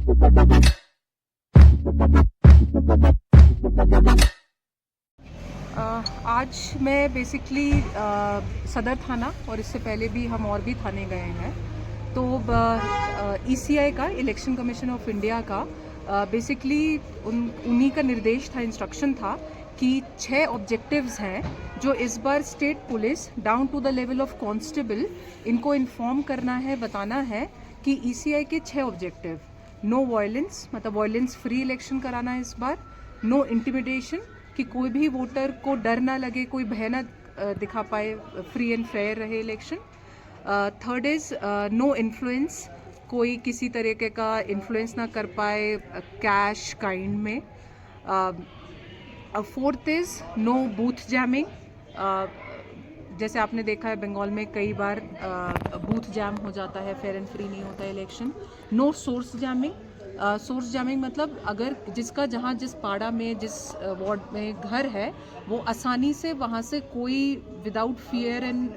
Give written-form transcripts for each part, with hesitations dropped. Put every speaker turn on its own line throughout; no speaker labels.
आज मैं बेसिकली सदर थाना और इससे पहले भी हम और भी थाने गए हैं। तो ईसीआई का, इलेक्शन कमीशन ऑफ इंडिया का, बेसिकली उन्हीं का निर्देश था, इंस्ट्रक्शन था कि 6 ऑब्जेक्टिव्स हैं जो इस बार state police down to the level of constable इनको इन्फॉर्म करना है, बताना है कि ईसीआई के 6 ऑब्जेक्टिव: नो वायलेंस, मतलब वायलेंस फ्री इलेक्शन कराना है इस बार; नो इंटिमिडेशन, कि कोई भी वोटर को डर ना लगे, कोई भय ना दिखा पाए, फ्री एंड फेयर रहे election; third is no influence, कोई किसी तरीके का इन्फ्लुएंस ना कर पाए कैश काइंड में; fourth is no booth jamming, जैसे आपने देखा है बंगाल में कई बार बूथ जैम हो जाता है, फेयर एंड फ्री नहीं होता election; no source jamming, source jamming मतलब अगर जिसका जहाँ जिस पाड़ा में, जिस वार्ड में घर है, वो आसानी से वहाँ से कोई विदाउट फियर एंड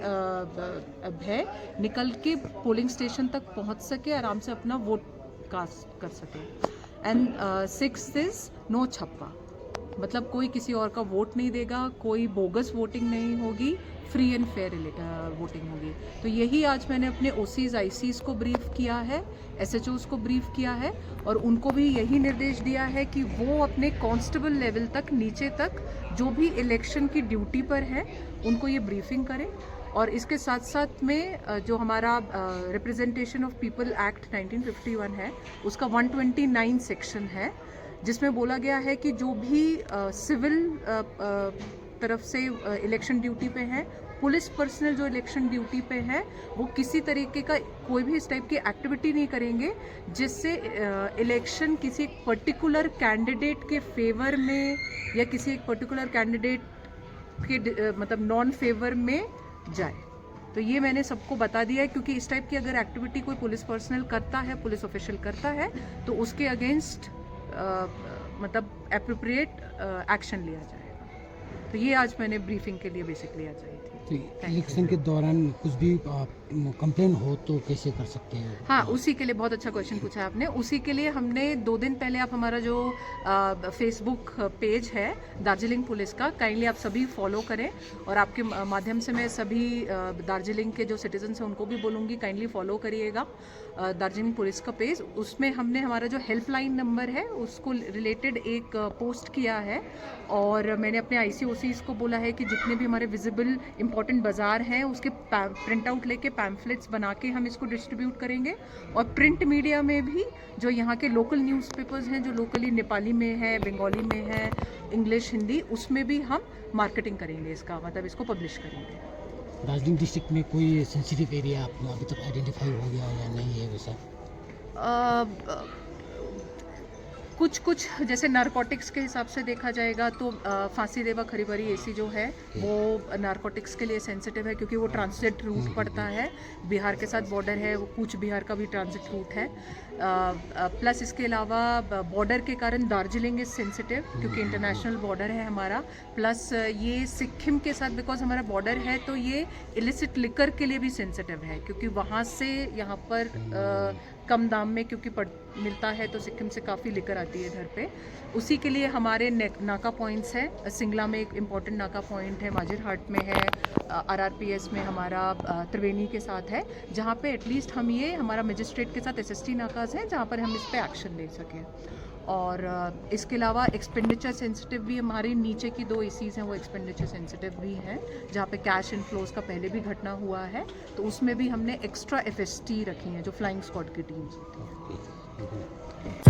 भय निकल के पोलिंग स्टेशन तक पहुँच सके, आराम से अपना वोट कास्ट कर सके। एंड सिक्स्थ इज़ नो छप्पा, मतलब कोई किसी और का वोट नहीं देगा, कोई बोगस वोटिंग नहीं होगी, फ्री एंड फेयर वोटिंग होगी। तो यही आज मैंने अपने ओसीज आईसीज को ब्रीफ किया है, एसएचओज को ब्रीफ किया है, और उनको भी यही निर्देश दिया है कि वो अपने कांस्टेबल लेवल तक, नीचे तक जो भी इलेक्शन की ड्यूटी पर है उनको ये ब्रीफिंग करें। और इसके साथ साथ में जो हमारा रिप्रेजेंटेशन ऑफ पीपल एक्ट 1951 है, उसका 129 सेक्शन है, जिसमें बोला गया है कि जो भी सिविल तरफ से इलेक्शन ड्यूटी पे हैं, पुलिस पर्सनल जो इलेक्शन ड्यूटी पे हैं, वो किसी तरीके का कोई भी इस टाइप की एक्टिविटी नहीं करेंगे जिससे इलेक्शन किसी एक पर्टिकुलर कैंडिडेट के फेवर में या किसी एक पर्टिकुलर कैंडिडेट के मतलब नॉन फेवर में जाए। तो ये मैंने सबको बता दिया है, क्योंकि इस टाइप की अगर एक्टिविटी कोई पुलिस पर्सनल करता है, पुलिस ऑफिशियल करता है, तो उसके अगेंस्ट मतलब एप्रोप्रिएट एक्शन लिया जाएगा। तो ये आज मैंने ब्रीफिंग के लिए बेसिकली आज आई थी।
इलेक्शन के दौरान कुछ भी कंप्लेन हो तो कैसे कर सकते हैं?
हाँ, उसी के लिए बहुत अच्छा क्वेश्चन पूछा आपने। उसी के लिए हमने 2 दिन पहले, आप हमारा जो फेसबुक पेज है दार्जिलिंग पुलिस का, काइंडली आप सभी फॉलो करें, और आपके माध्यम से मैं सभी दार्जिलिंग के जो सिटीजन्स हैं उनको भी बोलूँगी, काइंडली फॉलो करिएगा दार्जिलिंग पुलिस का पेज। उसमें हमने हमारा जो हेल्पलाइन नंबर है उसको रिलेटेड एक पोस्ट किया है, और मैंने अपने ICOCs को बोला है कि जितने भी हमारे विजिबल इंपॉर्टेंट बाज़ार हैं उसके प्रिंट आउट लेके पैम्फलेट्स बना के हम इसको डिस्ट्रीब्यूट करेंगे। और प्रिंट मीडिया में भी जो यहाँ के लोकल न्यूज़पेपर्स हैं, जो लोकली नेपाली में है, बंगाली में है, इंग्लिश, हिंदी, उसमें भी हम मार्केटिंग करेंगे इसका, मतलब इसको पब्लिश करेंगे।
दार्जिलिंग डिस्ट्रिक्ट में कोई सेंसिटिव एरिया आपको अभी तक आइडेंटिफाई हो गया या नहीं है वैसा?
कुछ जैसे नारकोटिक्स के हिसाब से देखा जाएगा तो फांसी देवा खरीबरी एसी जो है वो नारकोटिक्स के लिए सेंसिटिव है, क्योंकि वो ट्रांजिट रूट पड़ता है, बिहार के साथ बॉर्डर है, वो कूच बिहार का भी ट्रांजिट रूट है। प्लस इसके अलावा बॉर्डर के कारण दार्जिलिंग इज़ सेंसिटिव, क्योंकि इंटरनेशनल बॉर्डर है हमारा। प्लस ये सिक्किम के साथ बिकॉज हमारा बॉर्डर है, तो ये इलिसिट लिकर के लिए भी सेंसिटिव है, क्योंकि वहाँ से यहाँ पर कम दाम में क्योंकि मिलता है, तो सिक्किम से काफ़ी लिकर आती है इधर पे। उसी के लिए हमारे नाका पॉइंट्स हैं। सिंगला में एक इम्पॉर्टेंट नाका पॉइंट है, माजिरहाट में है, RRPS में हमारा त्रिवेणी के साथ है, जहाँ पे एटलीस्ट हम ये हमारा मजिस्ट्रेट के साथ SST नाकाज हैं, जहाँ पर हम इस पर एक्शन ले सकें। और इसके अलावा एक्सपेंडिचर सेंसिटिव भी हमारे नीचे की 2 ECs हैं, वो एक्सपेंडिचर सेंसिटिव भी हैं, जहाँ पे कैश इनफ्लोज का पहले भी घटना हुआ है, तो उसमें भी हमने एक्स्ट्रा FST रखी हैं, जो फ्लाइंग स्क्वाड की टीम्स होती हैं।